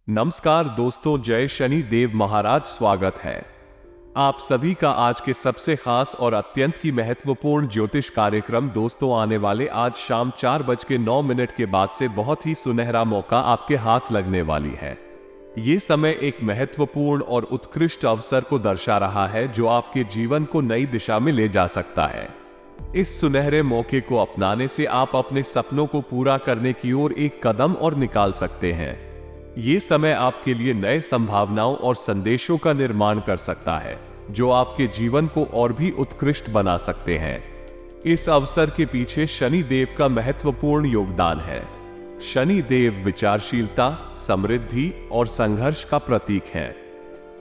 नमस्कार दोस्तों, जय शनि देव महाराज। स्वागत है आप सभी का आज के सबसे खास और अत्यंत की महत्वपूर्ण ज्योतिष कार्यक्रम। दोस्तों, आने वाले आज शाम 4:09 के बाद से बहुत ही सुनहरा मौका आपके हाथ लगने वाली है। ये समय एक महत्वपूर्ण और उत्कृष्ट अवसर को दर्शा रहा है जो आपके जीवन को नई दिशा में ले जा सकता है। इस सुनहरे मौके को अपनाने से आप अपने सपनों को पूरा करने की ओर एक कदम और निकाल सकते हैं। ये समय आपके लिए नए संभावनाओं और संदेशों का निर्माण कर सकता है जो आपके जीवन को और भी उत्कृष्ट बना सकते हैं। इस अवसर के पीछे शनि देव का महत्वपूर्ण योगदान है। शनि देव विचारशीलता, समृद्धि और संघर्ष का प्रतीक हैं।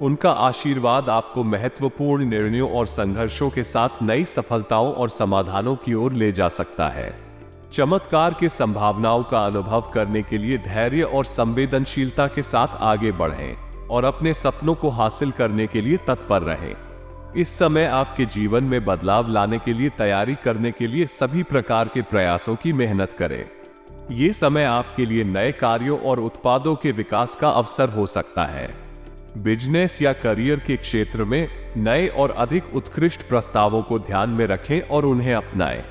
उनका आशीर्वाद आपको महत्वपूर्ण निर्णयों और संघर्षों के साथ नई सफलताओं और समाधानों की ओर ले जा सकता है। चमत्कार के संभावनाओं का अनुभव करने के लिए धैर्य और संवेदनशीलता के साथ आगे बढ़ें और अपने सपनों को हासिल करने के लिए तत्पर रहें। इस समय आपके जीवन में बदलाव लाने के लिए तैयारी करने के लिए सभी प्रकार के प्रयासों की मेहनत करें। ये समय आपके लिए नए कार्यों और उत्पादों के विकास का अवसर हो सकता है। बिजनेस या करियर के क्षेत्र में नए और अधिक उत्कृष्ट प्रस्तावों को ध्यान में रखें और उन्हें अपनाएं।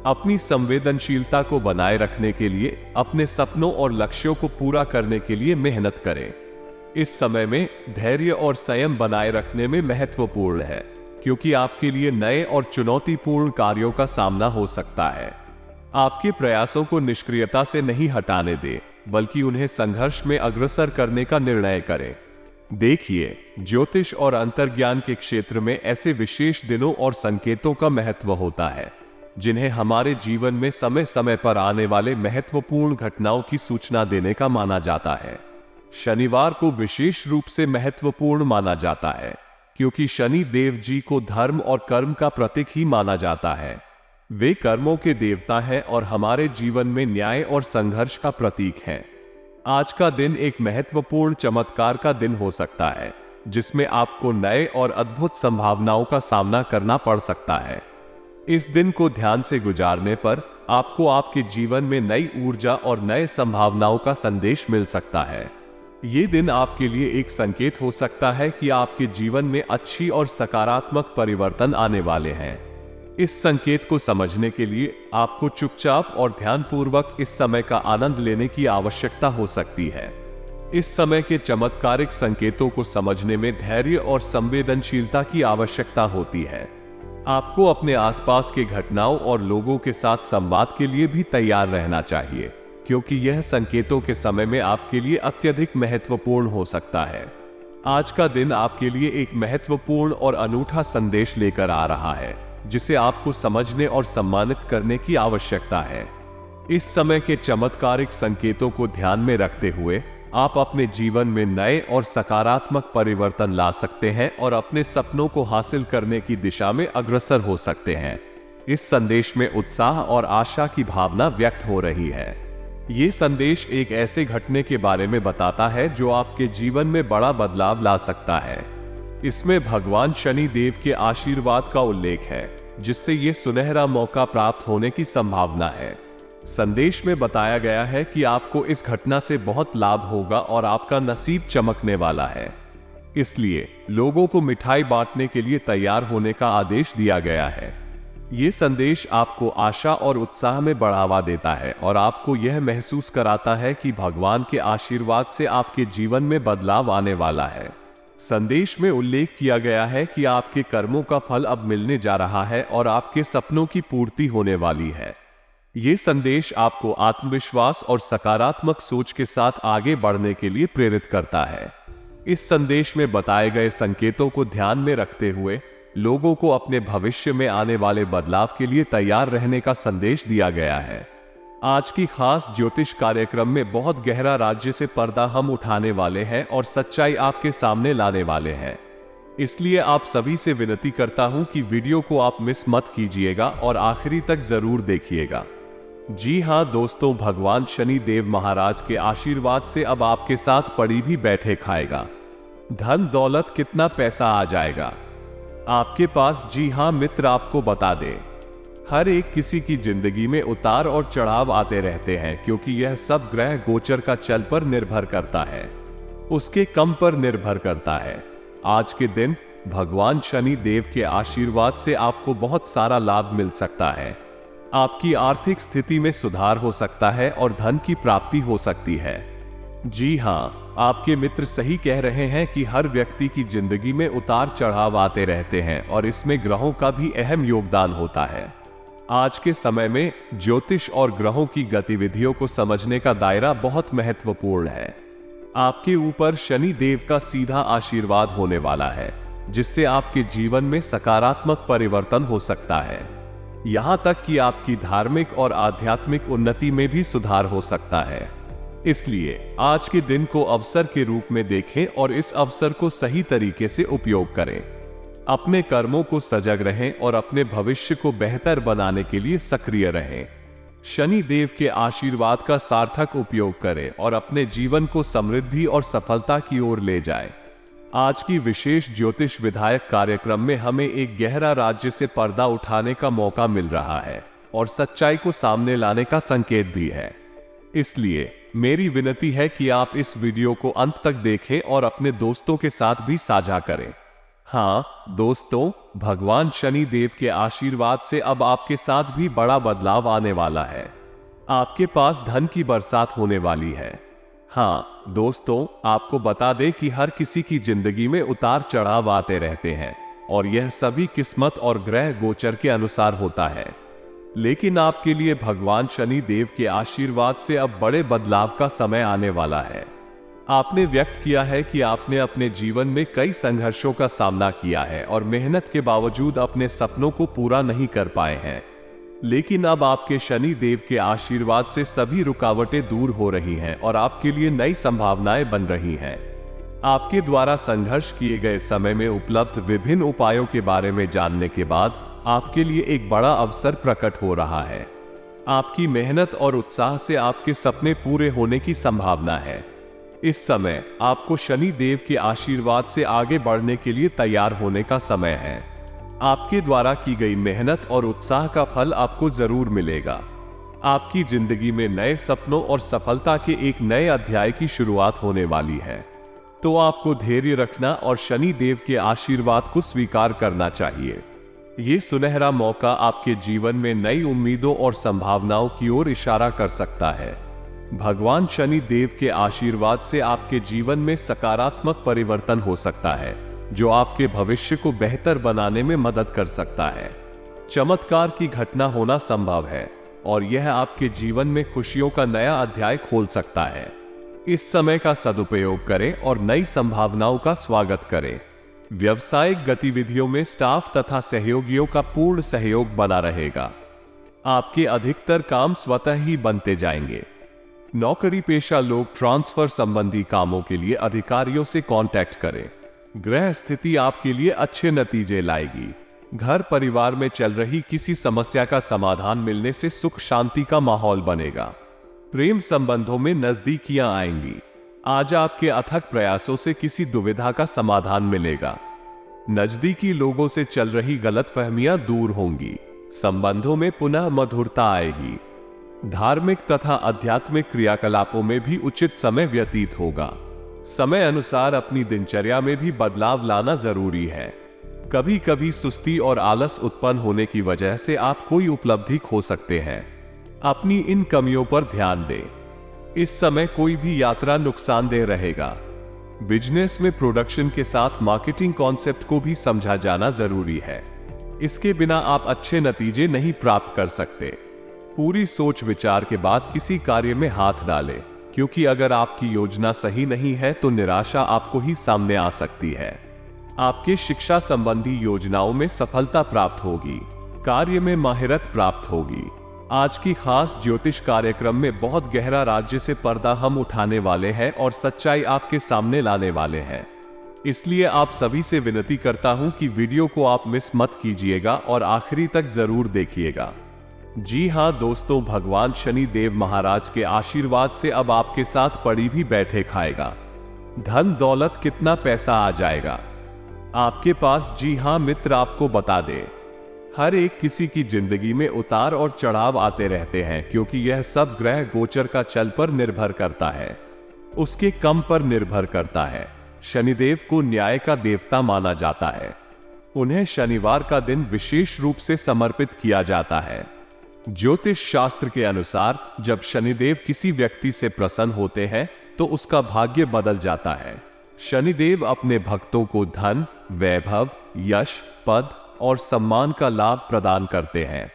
अपनी संवेदनशीलता को बनाए रखने के लिए अपने सपनों और लक्ष्यों को पूरा करने के लिए मेहनत करें। इस समय में धैर्य और संयम बनाए रखने में महत्वपूर्ण है क्योंकि आपके लिए नए और चुनौतीपूर्ण कार्यों का सामना हो सकता है। आपके प्रयासों को निष्क्रियता से नहीं हटाने दें, बल्कि उन्हें संघर्ष में अग्रसर करने का निर्णय करें। देखिए, ज्योतिष और अंतर्ज्ञान के क्षेत्र में ऐसे विशेष दिनों और संकेतों का महत्व होता है जिन्हें हमारे जीवन में समय समय पर आने वाले महत्वपूर्ण घटनाओं की सूचना देने का माना जाता है। शनिवार को विशेष रूप से महत्वपूर्ण माना जाता है क्योंकि शनि देव जी को धर्म और कर्म का प्रतीक ही माना जाता है। वे कर्मों के देवता हैं और हमारे जीवन में न्याय और संघर्ष का प्रतीक हैं। आज का दिन एक महत्वपूर्ण चमत्कार का दिन हो सकता है जिसमें आपको नए और अद्भुत संभावनाओं का सामना करना पड़ सकता है। इस दिन को ध्यान से गुजारने पर आपको आपके जीवन में नई ऊर्जा और नए संभावनाओं का संदेश मिल सकता है। ये दिन आपके लिए एक संकेत हो सकता है कि आपके जीवन में अच्छी और सकारात्मक परिवर्तन आने वाले हैं। इस संकेत को समझने के लिए आपको चुपचाप और ध्यानपूर्वक इस समय का आनंद लेने की आवश्यकता हो सकती है। इस समय के चमत्कारिक संकेतों को समझने में धैर्य और संवेदनशीलता की आवश्यकता होती है। आपको अपने आसपास के घटनाओं और लोगों के साथ संवाद के लिए भी तैयार रहना चाहिए क्योंकि यह संकेतों के समय में आपके लिए अत्यधिक महत्वपूर्ण हो सकता है। आज का दिन आपके लिए एक महत्वपूर्ण और अनूठा संदेश लेकर आ रहा है जिसे आपको समझने और सम्मानित करने की आवश्यकता है। इस समय के चमत्कारिक संकेतों को ध्यान में रखते हुए आप अपने जीवन में नए और सकारात्मक परिवर्तन ला सकते हैं और अपने सपनों को हासिल करने की दिशा में अग्रसर हो सकते हैं। इस संदेश में उत्साह और आशा की भावना व्यक्त हो रही है। ये संदेश एक ऐसे घटने के बारे में बताता है जो आपके जीवन में बड़ा बदलाव ला सकता है। इसमें भगवान शनि देव के आशीर्वाद का उल्लेख है जिससे ये सुनहरा मौका प्राप्त होने की संभावना है। संदेश में बताया गया है कि आपको इस घटना से बहुत लाभ होगा और आपका नसीब चमकने वाला है। इसलिए लोगों को मिठाई बांटने के लिए तैयार होने का आदेश दिया गया है। ये संदेश आपको आशा और उत्साह में बढ़ावा देता है और आपको यह महसूस कराता है कि भगवान के आशीर्वाद से आपके जीवन में बदलाव आने वाला है। संदेश में उल्लेख किया गया है कि आपके कर्मों का फल अब मिलने जा रहा है और आपके सपनों की पूर्ति होने वाली है। ये संदेश आपको आत्मविश्वास और सकारात्मक सोच के साथ आगे बढ़ने के लिए प्रेरित करता है। इस संदेश में बताए गए संकेतों को ध्यान में रखते हुए लोगों को अपने भविष्य में आने वाले बदलाव के लिए तैयार रहने का संदेश दिया गया है। आज की खास ज्योतिष कार्यक्रम में बहुत गहरा राज्य से पर्दा हम उठाने वाले हैं और सच्चाई आपके सामने लाने वाले हैं। इसलिए आप सभी से विनती करता हूं कि वीडियो को आप मिस मत कीजिएगा और आखिरी तक जरूर देखिएगा। जी हां दोस्तों, भगवान शनि देव महाराज के आशीर्वाद से अब आपके साथ पड़ी भी बैठे खाएगा। धन दौलत कितना पैसा आ जाएगा आपके पास। जी हां मित्र, आपको बता दें, हर एक किसी की जिंदगी में उतार और चढ़ाव आते रहते हैं क्योंकि यह सब ग्रह गोचर का चल पर निर्भर करता है। उसके कम पर निर्भर करता है। आज के दिन भगवान शनि देव के आशीर्वाद से आपको बहुत सारा लाभ मिल सकता है। आपकी आर्थिक स्थिति में सुधार हो सकता है और धन की प्राप्ति हो सकती है। जी हाँ, आपके मित्र सही कह रहे हैं कि हर व्यक्ति की जिंदगी में उतार चढ़ाव आते रहते हैं और इसमें ग्रहों का भी अहम योगदान होता है। आज के समय में ज्योतिष और ग्रहों की गतिविधियों को समझने का दायरा बहुत महत्वपूर्ण है। आपके ऊपर शनि देव का सीधा आशीर्वाद होने वाला है, जिससे आपके जीवन में सकारात्मक परिवर्तन हो सकता है। यहां तक कि आपकी धार्मिक और आध्यात्मिक उन्नति में भी सुधार हो सकता है। इसलिए आज के दिन को अवसर के रूप में देखें और इस अवसर को सही तरीके से उपयोग करें। अपने कर्मों को सजग रहें और अपने भविष्य को बेहतर बनाने के लिए सक्रिय रहें। शनि देव के आशीर्वाद का सार्थक उपयोग करें और अपने जीवन को समृद्धि और सफलता की ओर ले जाएं। आज की विशेष ज्योतिष विधायक कार्यक्रम में हमें एक गहरा राज्य से पर्दा उठाने का मौका मिल रहा है और सच्चाई को सामने लाने का संकेत भी है। इसलिए मेरी विनती है कि आप इस वीडियो को अंत तक देखें और अपने दोस्तों के साथ भी साझा करें। हाँ दोस्तों, भगवान शनि देव के आशीर्वाद से अब आपके साथ भी बड़ा बदलाव आने वाला है। आपके पास धन की बरसात होने वाली है। हाँ दोस्तों, आपको बता दें कि हर किसी की जिंदगी में उतार चढ़ाव आते रहते हैं और यह सभी किस्मत और ग्रह गोचर के अनुसार होता है। लेकिन आपके लिए भगवान शनि देव के आशीर्वाद से अब बड़े बदलाव का समय आने वाला है। आपने व्यक्त किया है कि आपने अपने जीवन में कई संघर्षों का सामना किया है और मेहनत के बावजूद अपने सपनों को पूरा नहीं कर पाए हैं। लेकिन अब आपके शनि देव के आशीर्वाद से सभी रुकावटें दूर हो रही हैं और आपके लिए नई संभावनाएं बन रही हैं। आपके द्वारा संघर्ष किए गए समय में उपलब्ध विभिन्न उपायों के बारे में जानने के बाद आपके लिए एक बड़ा अवसर प्रकट हो रहा है। आपकी मेहनत और उत्साह से आपके सपने पूरे होने की संभावना है। इस समय आपको शनि देव के आशीर्वाद से आगे बढ़ने के लिए तैयार होने का समय है। आपके द्वारा की गई मेहनत और उत्साह का फल आपको जरूर मिलेगा। आपकी जिंदगी में नए सपनों और सफलता के एक नए अध्याय की शुरुआत होने वाली है। तो आपको धैर्य रखना और शनि देव के आशीर्वाद को स्वीकार करना चाहिए। ये सुनहरा मौका आपके जीवन में नई उम्मीदों और संभावनाओं की ओर इशारा कर सकता है। भगवान शनि देव के आशीर्वाद से आपके जीवन में सकारात्मक परिवर्तन हो सकता है, जो आपके भविष्य को बेहतर बनाने में मदद कर सकता है। चमत्कार की घटना होना संभव है और यह आपके जीवन में खुशियों का नया अध्याय खोल सकता है। इस समय का सदुपयोग करें और नई संभावनाओं का स्वागत करें। व्यावसायिक गतिविधियों में स्टाफ तथा सहयोगियों का पूर्ण सहयोग बना रहेगा। आपके अधिकतर काम स्वतः ही बनते जाएंगे। नौकरी पेशा लोग ट्रांसफर संबंधी कामों के लिए अधिकारियों से कांटेक्ट करें। ग्रह स्थिति आपके लिए अच्छे नतीजे लाएगी। घर परिवार में चल रही किसी समस्या का समाधान मिलने से सुख शांति का माहौल बनेगा। प्रेम संबंधों में नजदीकियां आएंगी। आज आपके अथक प्रयासों से किसी दुविधा का समाधान मिलेगा। नजदीकी लोगों से चल रही गलतफहमियां दूर होंगी। संबंधों में पुनः मधुरता आएगी। धार्मिक तथा आध्यात्मिक क्रियाकलापों में भी उचित समय व्यतीत होगा। समय अनुसार अपनी दिनचर्या में भी बदलाव लाना जरूरी है। कभी कभी सुस्ती और आलस उत्पन्न होने की वजह से आप कोई उपलब्धि खो सकते हैं। अपनी इन कमियों पर ध्यान दें। इस समय कोई भी यात्रा नुकसानदेह रहेगा। बिजनेस में प्रोडक्शन के साथ मार्केटिंग कॉन्सेप्ट को भी समझा जाना जरूरी है। इसके बिना आप अच्छे नतीजे नहीं प्राप्त कर सकते। पूरी सोच विचार के बाद किसी कार्य में हाथ डालें, क्योंकि अगर आपकी योजना सही नहीं है तो निराशा आपको ही सामने आ सकती है। आपके शिक्षा संबंधी योजनाओं में सफलता प्राप्त होगी। कार्य में माहिरत प्राप्त होगी। आज की खास ज्योतिष कार्यक्रम में बहुत गहरा राज्य से पर्दा हम उठाने वाले हैं और सच्चाई आपके सामने लाने वाले हैं। इसलिए आप सभी से विनती करता हूं कि वीडियो को आप मिस मत कीजिएगा और आखिरी तक जरूर देखिएगा। जी हां दोस्तों, भगवान शनि देव महाराज के आशीर्वाद से अब आपके साथ पड़ी भी बैठे खाएगा। धन दौलत कितना पैसा आ जाएगा आपके पास। जी हां मित्र, आपको बता दें, हर एक किसी की जिंदगी में उतार और चढ़ाव आते रहते हैं, क्योंकि यह सब ग्रह गोचर का चल पर निर्भर करता है। उसके कम पर निर्भर करता है। शनिदेव को न्याय का देवता माना जाता है। उन्हें शनिवार का दिन विशेष रूप से समर्पित किया जाता है। ज्योतिष शास्त्र के अनुसार जब शनिदेव किसी व्यक्ति से प्रसन्न होते हैं तो उसका भाग्य बदल जाता है। शनिदेव अपने भक्तों को धन, वैभव, यश, पद और सम्मान का लाभ प्रदान करते हैं।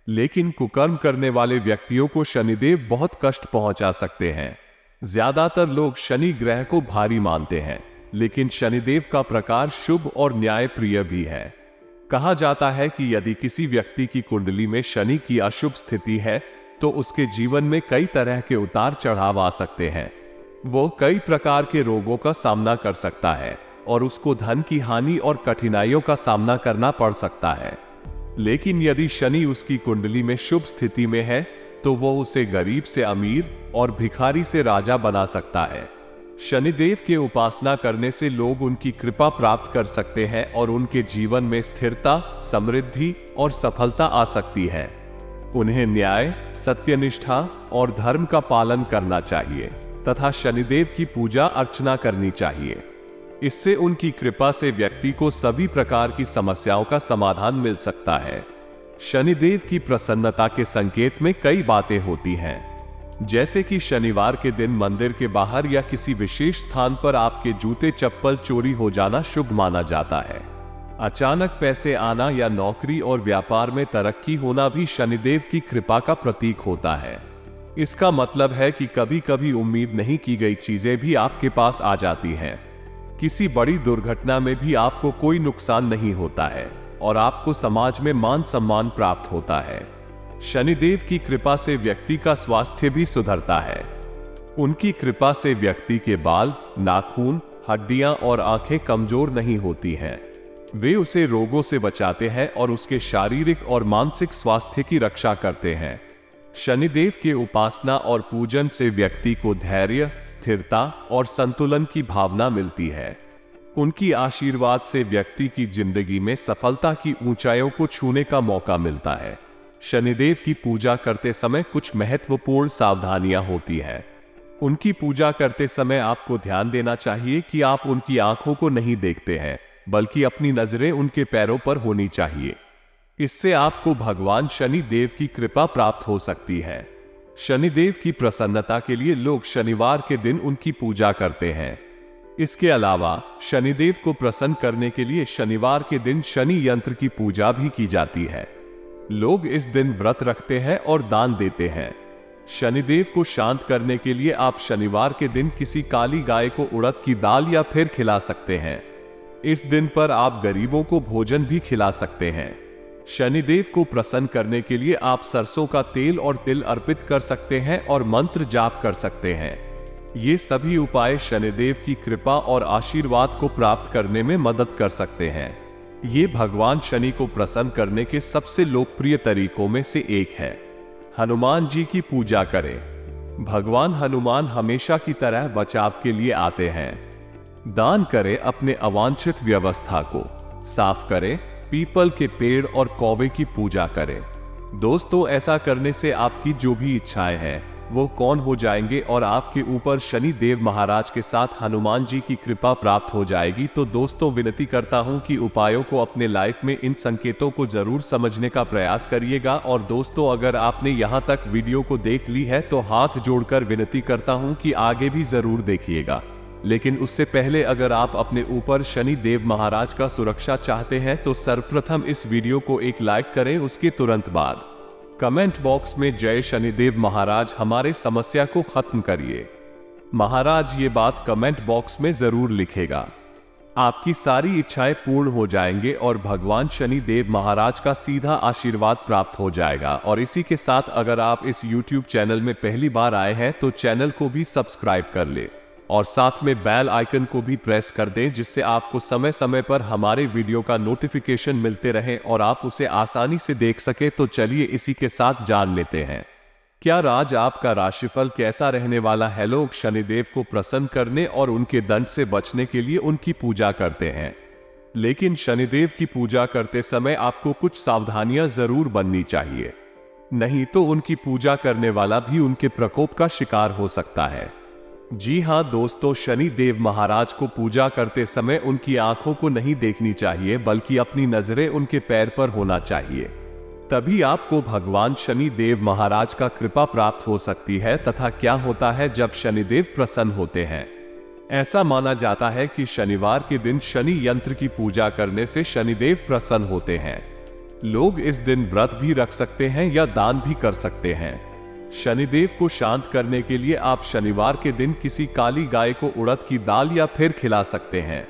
लेकिन कुकर्म करने वाले व्यक्तियों को शनिदेव बहुत कष्ट पहुंचा सकते हैं। ज्यादातर लोग शनि ग्रह को भारी मानते हैं, लेकिन शनिदेव का प्रकार शुभ और न्यायप्रिय भी है। कहा जाता है कि यदि किसी व्यक्ति की कुंडली में शनि की अशुभ स्थिति है तो उसके जीवन में कई तरह के उतार चढ़ाव आ सकते हैं। वो कई प्रकार के रोगों का सामना कर सकता है और उसको धन की हानि और कठिनाइयों का सामना करना पड़ सकता है। लेकिन यदि शनि उसकी कुंडली में शुभ स्थिति में है तो वो उसे गरीब से अमीर और भिखारी से राजा बना सकता है। शनिदेव के उपासना करने से लोग उनकी कृपा प्राप्त कर सकते हैं और उनके जीवन में स्थिरता, समृद्धि और सफलता आ सकती है। उन्हें न्याय, सत्यनिष्ठा और धर्म का पालन करना चाहिए तथा शनिदेव की पूजा अर्चना करनी चाहिए। इससे उनकी कृपा से व्यक्ति को सभी प्रकार की समस्याओं का समाधान मिल सकता है। शनिदेव की प्रसन्नता के संकेत में कई बातें होती हैं, जैसे कि शनिवार के दिन मंदिर के बाहर या किसी विशेष स्थान पर आपके जूते चप्पल चोरी हो जाना शुभ माना जाता है। अचानक पैसे आना या नौकरी और व्यापार में तरक्की होना भी शनिदेव की कृपा का प्रतीक होता है। इसका मतलब है कि कभी कभी उम्मीद नहीं की गई चीजें भी आपके पास आ जाती हैं। किसी बड़ी दुर्घटना में भी आपको कोई नुकसान नहीं होता है और आपको समाज में मान सम्मान प्राप्त होता है। शनिदेव की कृपा से व्यक्ति का स्वास्थ्य भी सुधरता है। उनकी कृपा से व्यक्ति के बाल, नाखून, हड्डियां और आंखें कमजोर नहीं होती हैं। वे उसे रोगों से बचाते हैं और उसके शारीरिक और मानसिक स्वास्थ्य की रक्षा करते हैं। शनिदेव के उपासना और पूजन से व्यक्ति को धैर्य, स्थिरता और संतुलन की भावना मिलती है। उनकी आशीर्वाद से व्यक्ति की जिंदगी में सफलता की ऊंचाइयों को छूने का मौका मिलता है। शनिदेव की पूजा करते समय कुछ महत्वपूर्ण सावधानियां होती हैं। उनकी पूजा करते समय आपको ध्यान देना चाहिए कि आप उनकी आंखों को नहीं देखते हैं, बल्कि अपनी नजरें उनके पैरों पर होनी चाहिए। इससे आपको भगवान शनि देव की कृपा प्राप्त हो सकती है। शनिदेव की प्रसन्नता के लिए लोग शनिवार के दिन उनकी पूजा करते हैं। इसके अलावा शनिदेव को प्रसन्न करने के लिए शनिवार के दिन शनि यंत्र की पूजा भी की जाती है। लोग इस दिन व्रत रखते हैं और दान देते हैं। शनिदेव को शांत करने के लिए आप शनिवार के दिन किसी काली गाय को उड़द की दाल या फिर खिला सकते हैं। इस दिन पर आप गरीबों को भोजन भी खिला सकते हैं। शनिदेव को प्रसन्न करने के लिए आप सरसों का तेल और तिल अर्पित कर सकते हैं और मंत्र जाप कर सकते हैं। ये सभी उपाय शनिदेव की कृपा और आशीर्वाद को प्राप्त करने में मदद कर सकते हैं। ये भगवान शनि को प्रसन्न करने के सबसे लोकप्रिय तरीकों में से एक है। हनुमान जी की पूजा करें। भगवान हनुमान हमेशा की तरह बचाव के लिए आते हैं। दान करें, अपने अवांछित व्यवस्था को साफ करें, पीपल के पेड़ और कौवे की पूजा करें। दोस्तों, ऐसा करने से आपकी जो भी इच्छाएं हैं वो कौन हो जाएंगे और आपके ऊपर शनि देव महाराज के साथ हनुमान जी की कृपा प्राप्त हो जाएगी। तो दोस्तों, विनती करता हूं कि उपायों को अपने लाइफ में इन संकेतों को जरूर समझने का प्रयास करिएगा। और दोस्तों, अगर आपने यहां तक वीडियो को देख ली है तो हाथ जोड़कर विनती करता हूं कि आगे भी जरूर देखिएगा। लेकिन उससे पहले अगर आप अपने ऊपर शनि देव महाराज का सुरक्षा चाहते हैं तो सर्वप्रथम इस वीडियो को एक लाइक करें। उसके तुरंत बाद कमेंट बॉक्स में जय शनिदेव महाराज, हमारे समस्या को खत्म करिए। महाराज ये बात कमेंट बॉक्स में जरूर लिखेगा। आपकी सारी इच्छाएं पूर्ण हो जाएंगे और भगवान शनि देव महाराज का सीधा आशीर्वाद प्राप्त हो जाएगा। और इसी के साथ अगर आप इस YouTube चैनल में पहली बार आए हैं तो चैनल को भी सब्सक्राइब कर ले और साथ में बेल आइकन को भी प्रेस कर दें, जिससे आपको समय समय पर हमारे वीडियो का नोटिफिकेशन मिलते रहे और आप उसे आसानी से देख सके। तो चलिए इसी के साथ जान लेते हैं क्या आज आपका राशिफल कैसा रहने वाला है। लोग शनिदेव को प्रसन्न करने और उनके दंड से बचने के लिए उनकी पूजा करते हैं, लेकिन शनिदेव की पूजा करते समय आपको कुछ सावधानियां जरूर बननी चाहिए, नहीं तो उनकी पूजा करने वाला भी उनके प्रकोप का शिकार हो सकता है। जी हाँ दोस्तों, शनि देव महाराज को पूजा करते समय उनकी आंखों को नहीं देखनी चाहिए, बल्कि अपनी नजरें उनके पैर पर होना चाहिए। तभी आपको भगवान शनि देव महाराज का कृपा प्राप्त हो सकती है। तथा क्या होता है जब शनिदेव प्रसन्न होते हैं? ऐसा माना जाता है कि शनिवार के दिन शनि यंत्र की पूजा करने से शनिदेव प्रसन्न होते हैं। लोग इस दिन व्रत भी रख सकते हैं या दान भी कर सकते हैं। शनिदेव को शांत करने के लिए आप शनिवार के दिन किसी काली गाय को उड़द की दाल या फिर खिला सकते हैं।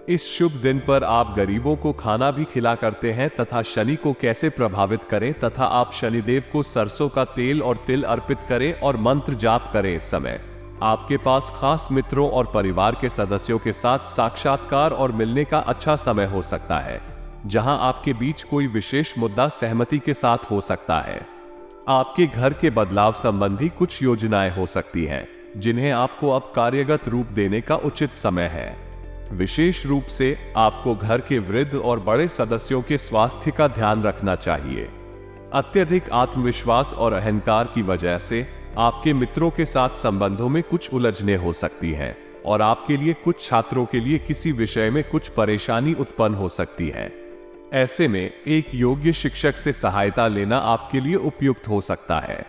इस शुभ दिन पर आप गरीबों को खाना भी खिला करते हैं। तथा शनि को कैसे प्रभावित करें तथा आप शनिदेव को सरसों का तेल और तिल अर्पित करें और मंत्र जाप करें। इस समय आपके पास खास मित्रों और परिवार के सदस्यों के साथ साक्षात्कार और मिलने का अच्छा समय हो सकता है, जहां आपके बीच कोई विशेष मुद्दा सहमति के साथ हो सकता है। आपके घर के बदलाव संबंधी कुछ योजनाएं हो सकती हैं, जिन्हें आपको अब कार्यगत रूप देने का उचित समय है। विशेष रूप से आपको घर के वृद्ध और बड़े सदस्यों के स्वास्थ्य का ध्यान रखना चाहिए। अत्यधिक आत्मविश्वास और अहंकार की वजह से आपके मित्रों के साथ संबंधों में कुछ उलझने हो सकती हैं और आपके लिए कुछ छात्रों के लिए किसी विषय में कुछ परेशानी उत्पन्न हो सकती है। ऐसे में एक योग्य शिक्षक से सहायता लेना आपके लिए उपयुक्त हो सकता है।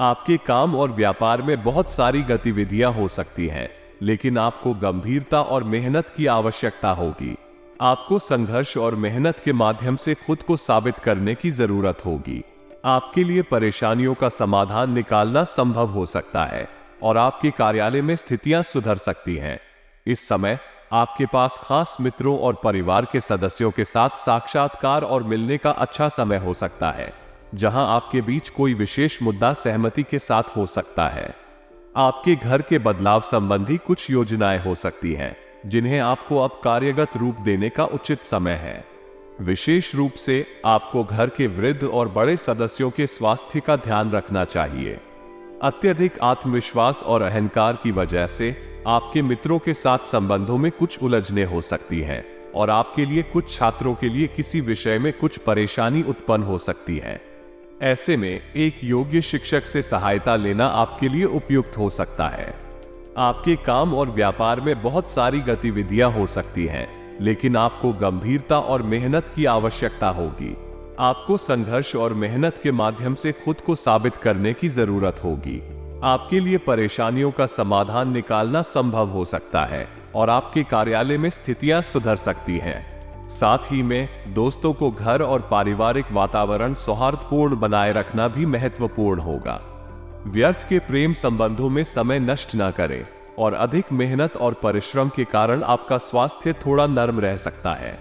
आपके काम और व्यापार में बहुत सारी गतिविधियां हो सकती हैं, लेकिन आपको गंभीरता और मेहनत की आवश्यकता होगी। आपको संघर्ष और मेहनत के माध्यम से खुद को साबित करने की जरूरत होगी। आपके लिए परेशानियों का समाधान निकालना संभव हो सकता है और आपके कार्यालय में स्थितियां सुधर सकती हैं। इस समय आपके पास खास मित्रों और परिवार के सदस्यों के साथ साक्षात्कार और मिलने का अच्छा समय हो सकता है, जहां आपके बीच कोई विशेष मुद्दा सहमति के साथ हो सकता है। आपके घर के बदलाव संबंधी कुछ योजनाएं हो सकती हैं, जिन्हें आपको अब कार्यगत रूप देने का उचित समय है। विशेष रूप से आपको घर के वृद्ध और बड़े सदस्यों के स्वास्थ्य का ध्यान रखना चाहिए। अत्यधिक आत्मविश्वास और अहंकार की वजह से आपके मित्रों के साथ संबंधों में कुछ उलझने हो सकती हैं और आपके लिए कुछ छात्रों के लिए किसी विषय में कुछ परेशानी उत्पन्न हो सकती है। ऐसे में एक योग्य शिक्षक से सहायता लेना आपके लिए उपयुक्त हो सकता है। आपके काम और व्यापार में बहुत सारी गतिविधियां हो सकती हैं, लेकिन आपको गंभीरता और मेहनत की आवश्यकता होगी। आपको संघर्ष और मेहनत के माध्यम से खुद को साबित करने की जरूरत होगी। आपके लिए परेशानियों का समाधान निकालना संभव हो सकता है और आपके कार्यालय में स्थितियां सुधर सकती हैं। साथ ही में दोस्तों को घर और पारिवारिक वातावरण सौहार्दपूर्ण बनाए रखना भी महत्वपूर्ण होगा। व्यर्थ के प्रेम संबंधों में समय नष्ट न करें और अधिक मेहनत और परिश्रम के कारण आपका स्वास्थ्य थोड़ा नरम रह सकता है।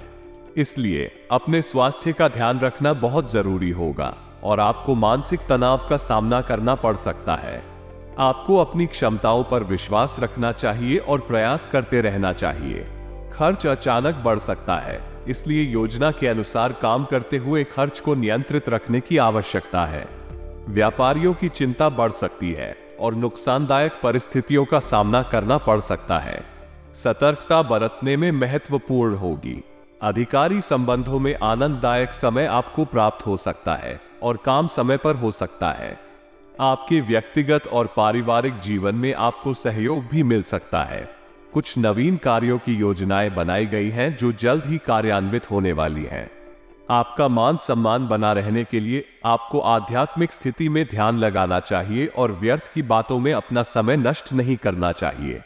इसलिए अपने स्वास्थ्य का ध्यान रखना बहुत जरूरी होगा और आपको मानसिक तनाव का सामना करना पड़ सकता है। आपको अपनी क्षमताओं पर विश्वास रखना चाहिए और प्रयास करते रहना चाहिए। खर्च अचानक बढ़ सकता है, इसलिए योजना के अनुसार काम करते हुए खर्च को नियंत्रित रखने की आवश्यकता है। व्यापारियों की चिंता बढ़ सकती है और नुकसानदायक परिस्थितियों का सामना करना पड़ सकता है। सतर्कता बरतने में महत्वपूर्ण होगी। अधिकारी संबंधों में आनंददायक समय आपको प्राप्त हो सकता है और काम समय पर हो सकता है। आपके व्यक्तिगत और पारिवारिक जीवन में आपको सहयोग भी मिल सकता है। कुछ नवीन कार्यों की योजनाएं बनाई गई हैं जो जल्द ही कार्यान्वित होने वाली हैं। आपका मान सम्मान बना रहने के लिए आपको आध्यात्मिक स्थिति में ध्यान लगाना चाहिए और व्यर्थ की बातों में अपना समय नष्ट नहीं करना चाहिए।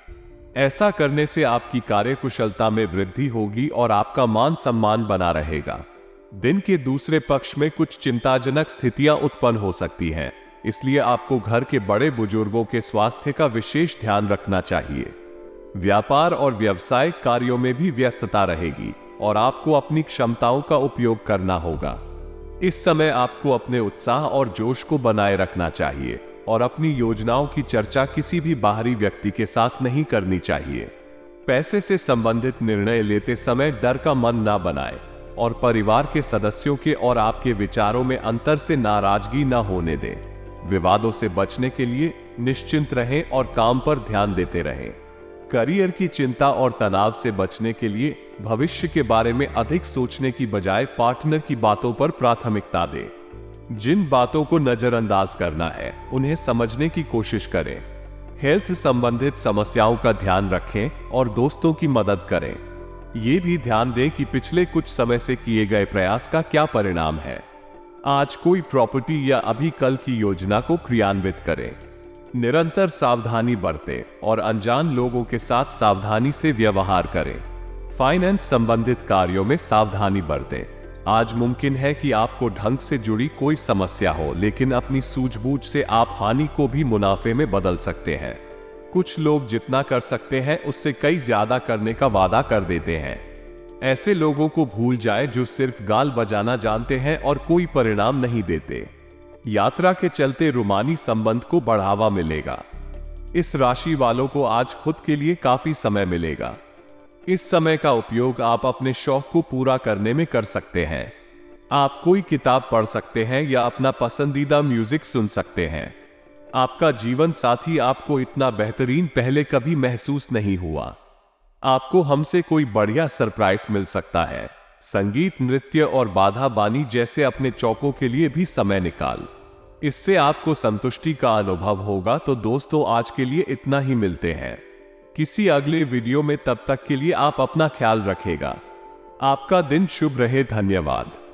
ऐसा करने से आपकी कार्यकुशलता में वृद्धि होगी और आपका मान सम्मान बना रहेगा। दिन के दूसरे पक्ष में कुछ चिंताजनक स्थितियां उत्पन्न हो सकती हैं, इसलिए आपको घर के बड़े बुजुर्गों के स्वास्थ्य का विशेष ध्यान रखना चाहिए। व्यापार और व्यावसायिक कार्यों में भी व्यस्तता रहेगी और आपको अपनी क्षमताओं का उपयोग करना होगा। इस समय आपको अपने उत्साह और जोश को बनाए रखना चाहिए और अपनी योजनाओं की चर्चा किसी भी बाहरी व्यक्ति के साथ नहीं करनी चाहिए। पैसे से संबंधित निर्णय लेते समय डर का मन ना बनाएं और परिवार के सदस्यों के और आपके विचारों में अंतर से नाराजगी ना होने दें। विवादों से बचने के लिए निश्चिंत रहें और काम पर ध्यान देते रहें। करियर की चिंता और तनाव से बचने के लिए भविष्य के बारे में अधिक सोचने की बजाय पार्टनर की बातों पर प्राथमिकता दें। जिन बातों को नजरअंदाज करना है, उन्हें समझने की कोशिश करें। हेल्थ संबंधित समस्याओं का ध्यान रखें और दोस्तों की मदद करें। ये भी ध्यान दें कि पिछले कुछ समय से किए गए प्रयास का क्या परिणाम है। आज कोई प्रॉपर्टी या अभी कल की योजना को क्रियान्वित करें। निरंतर सावधानी बरतें और अनजान लोगों के साथ सावधानी से व्यवहार करें। फाइनेंस संबंधित कार्यों में सावधानी बरतें। आज मुमकिन है कि आपको ढंग से जुड़ी कोई समस्या हो, लेकिन अपनी सूझबूझ से आप हानि को भी मुनाफे में बदल सकते हैं। कुछ लोग जितना कर सकते हैं उससे कई ज्यादा करने का वादा कर देते हैं। ऐसे लोगों को भूल जाए जो सिर्फ गाल बजाना जानते हैं और कोई परिणाम नहीं देते। यात्रा के चलते रूमानी संबंध को बढ़ावा मिलेगा। इस राशि वालों को आज खुद के लिए काफी समय मिलेगा। इस समय का उपयोग आप अपने शौक को पूरा करने में कर सकते हैं। आप कोई किताब पढ़ सकते हैं या अपना पसंदीदा म्यूजिक सुन सकते हैं। आपका जीवन साथी आपको इतना बेहतरीन पहले कभी महसूस नहीं हुआ। आपको हमसे कोई बढ़िया सरप्राइज मिल सकता है। संगीत, नृत्य और बाधा बानी जैसे अपने चौकों के लिए भी समय निकाल। इससे आपको संतुष्टि का अनुभव होगा। तो दोस्तों, आज के लिए इतना ही। मिलते हैं किसी अगले वीडियो में। तब तक के लिए आप अपना ख्याल रखिएगा। आपका दिन शुभ रहे। धन्यवाद।